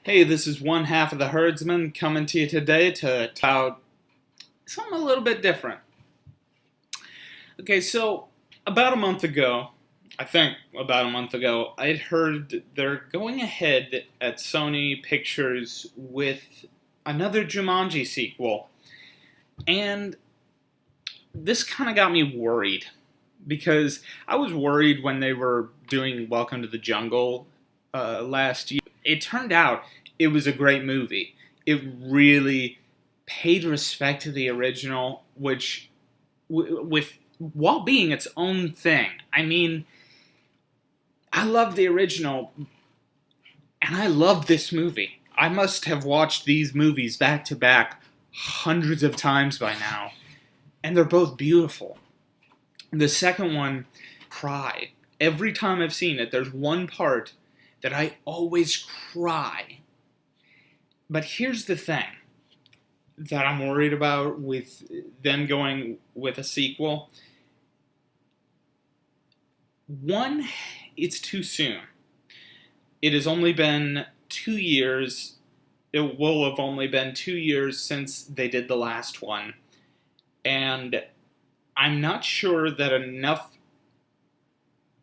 Hey, this is one half of the herdsman coming to you today to talk about something a little bit different. Okay, so about a month ago, I think about a month ago, I'd heard they're going ahead at Sony Pictures with another Jumanji sequel. And this kind of got me worried because I was worried when they were doing Welcome to the Jungle last year. It turned out it was a great movie. It really paid respect to the original, which, with while being its own thing. I mean, I love the original, and I love this movie. I must have watched these movies back to back hundreds of times by now, and they're both beautiful. The second one, cry. Every time I've seen it, there's one part that I always cry. But here's the thing that I'm worried about with them going with a sequel. One, it's too soon. It has only been 2 years. It will have only been 2 years since they did the last one. And I'm not sure that enough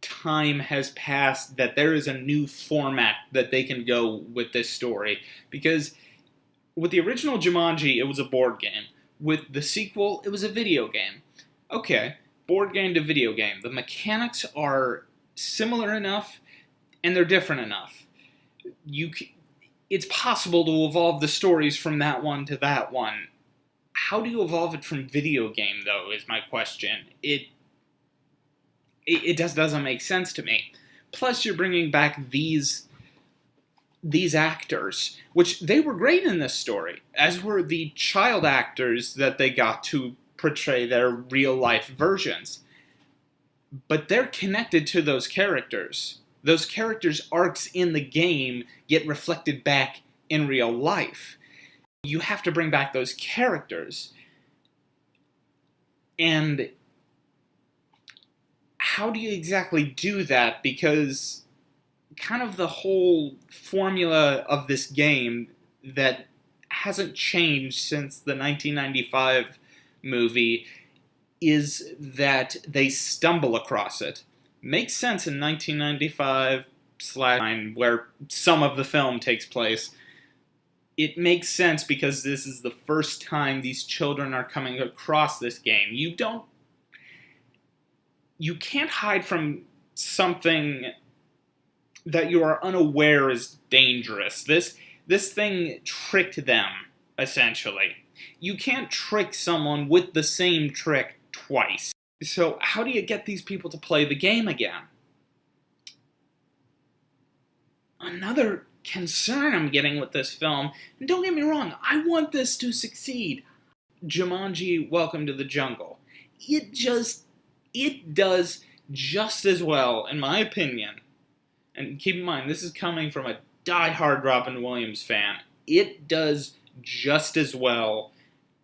time has passed that there is a new format that they can go with this story. Because with the original Jumanji, it was a board game. With the sequel, it was a video game. Okay, board game to video game. The mechanics are similar enough, and they're different enough. It's possible to evolve the stories from that one to that one. How do you evolve it from video game, though, is my question. It just doesn't make sense to me. Plus, you're bringing back these actors, which they were great in this story, as were the child actors that they got to portray their real-life versions. But they're connected to those characters. Those characters' arcs in the game get reflected back in real life. You have to bring back those characters. And how do you exactly do that? Because kind of the whole formula of this game that hasn't changed since the 1995 movie is that they stumble across it. Makes sense in 1995/9, where some of the film takes place. It makes sense because this is the first time these children are coming across this game. You can't hide from something that you are unaware is dangerous. This thing tricked them, essentially. You can't trick someone with the same trick twice. So how do you get these people to play the game again? Another concern I'm getting with this film, and don't get me wrong, I want this to succeed. Jumanji, Welcome to the Jungle. It does just as well, in my opinion. And keep in mind, this is coming from a die-hard Robin Williams fan. It does just as well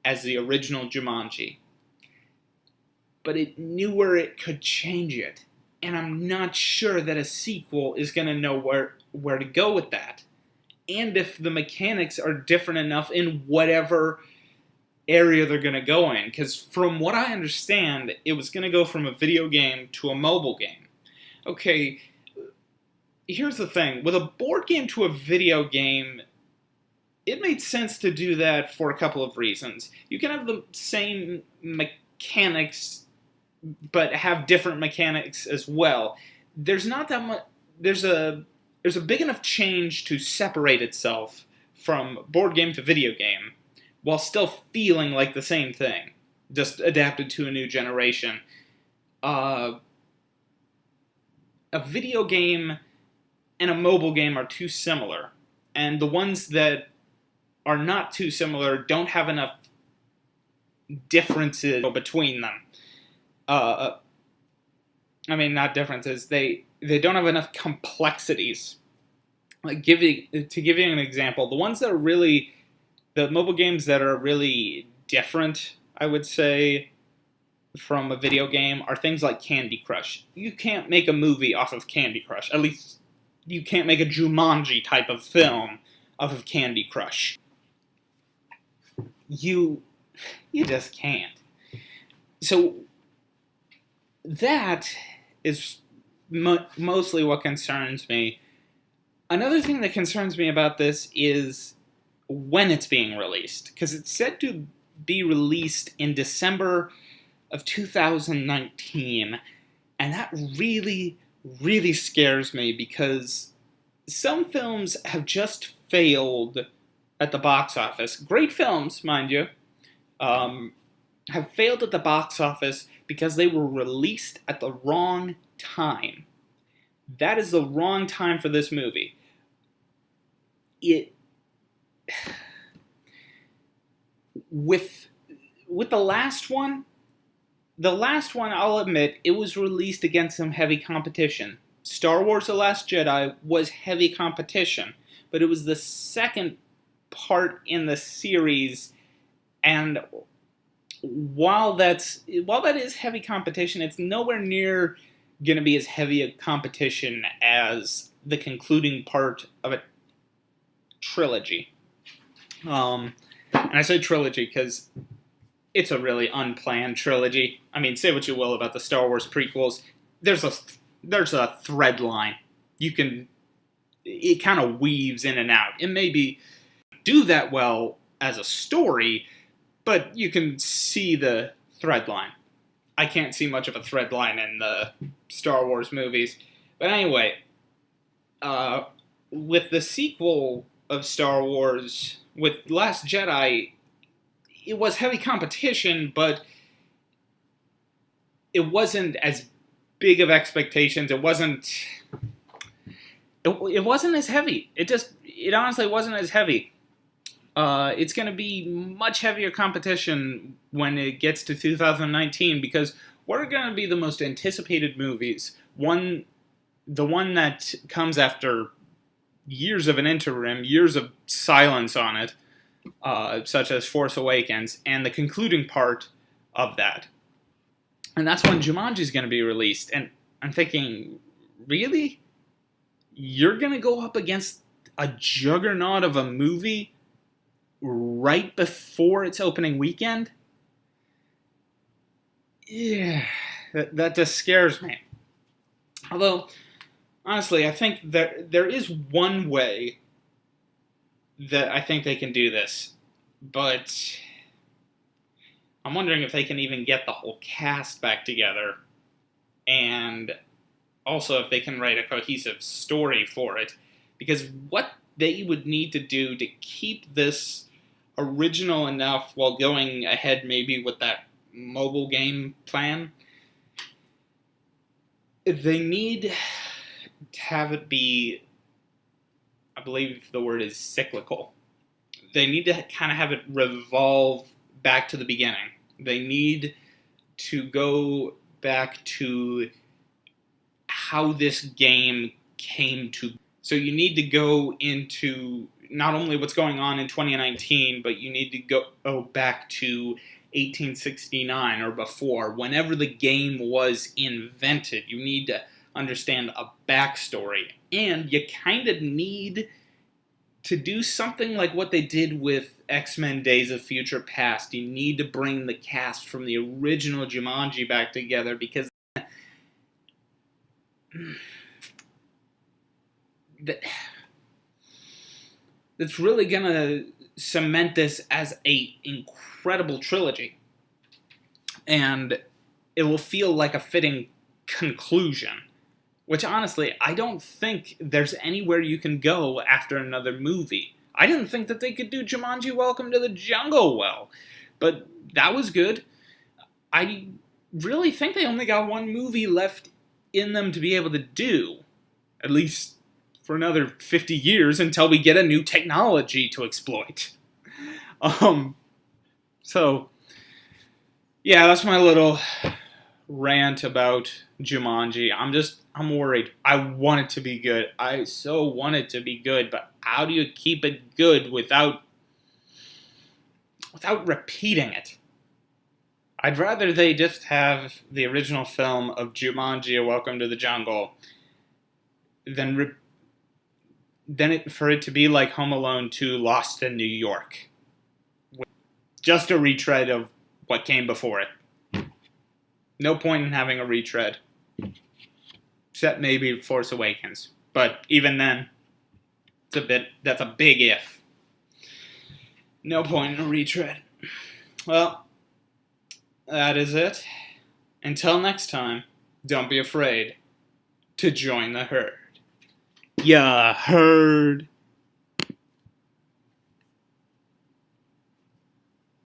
as the original Jumanji. But it knew where it could change it. And I'm not sure that a sequel is going to know where to go with that. And if the mechanics are different enough in whatever area they're going to go in. Because from what I understand, it was going to go from a video game to a mobile game. Okay, here's the thing. With a board game to a video game, it made sense to do that for a couple of reasons. You can have the same mechanics, but have different mechanics as well. There's not that much. There's a big enough change to separate itself from board game to video game, while still feeling like the same thing, just adapted to a new generation. A video game and a mobile game are too similar, and the ones that are not too similar don't have enough differences between them. Not differences. They don't have enough complexities. To give you an example, the mobile games that are really different, I would say, from a video game are things like Candy Crush. You can't make a movie off of Candy Crush. At least you can't make a Jumanji type of film of Candy Crush. You just can't. So that is mostly what concerns me. Another thing that concerns me about this is when it's being released, because it's said to be released in December of 2019, and that really, really scares me, because some films have just failed at the box office. Great films, mind you, have failed at the box office because they were released at the wrong time. That is the wrong time for this movie. With the last one, I'll admit, it was released against some heavy competition. Star Wars The Last Jedi was heavy competition, but it was the second part in the series, and while that is heavy competition, it's nowhere near going to be as heavy a competition as the concluding part of a trilogy. And I say trilogy because it's a really unplanned trilogy. I mean, say what you will about the Star Wars prequels, there's a thread line. It kind of weaves in and out. It maybe do that well as a story, but you can see the thread line. I can't see much of a thread line in the Star Wars movies. But anyway, with the sequel of Star Wars, with Last Jedi, it was heavy competition, but it wasn't as big of expectations. It wasn't as heavy. It honestly wasn't as heavy. It's going to be much heavier competition when it gets to 2019, because what are going to be the most anticipated movies? The one that comes after years of an interim, years of silence on it, such as Force Awakens, and the concluding part of that. And that's when Jumanji is going to be released. And I'm thinking, really? You're going to go up against a juggernaut of a movie right before its opening weekend? Yeah, that just scares me. Although, honestly, I think there is one way that I think they can do this, but I'm wondering if they can even get the whole cast back together, and also if they can write a cohesive story for it, because what they would need to do to keep this original enough while going ahead maybe with that mobile game plan, they need to have it be, I believe the word is cyclical. They need to kind of have it revolve back to the beginning. They need to go back to how this game came to. So you need to go into not only what's going on in 2019, but you need to go back to 1869 or before, whenever the game was invented. You need to understand a backstory, and you kind of need to do something like what they did with X-Men Days of Future Past. You need to bring the cast from the original Jumanji back together, because that's really going to cement this as an incredible trilogy. And it will feel like a fitting conclusion, which honestly, I don't think there's anywhere you can go after another movie. I didn't think that they could do Jumanji Welcome to the Jungle well, but that was good. I really think they only got one movie left in them to be able to do, at least for another 50 years, until we get a new technology to exploit. So, yeah, that's my little rant about Jumanji. I'm worried. I want it to be good. I so want it to be good, but how do you keep it good without repeating it? I'd rather they just have the original film of Jumanji: Welcome to the Jungle than for it to be like Home Alone 2 Lost in New York. Just a retread of what came before it. No point in having a retread. Except maybe Force Awakens. But even then, that's a big if. No point in a retread. Well, that is it. Until next time, don't be afraid to join the herd. Ya heard.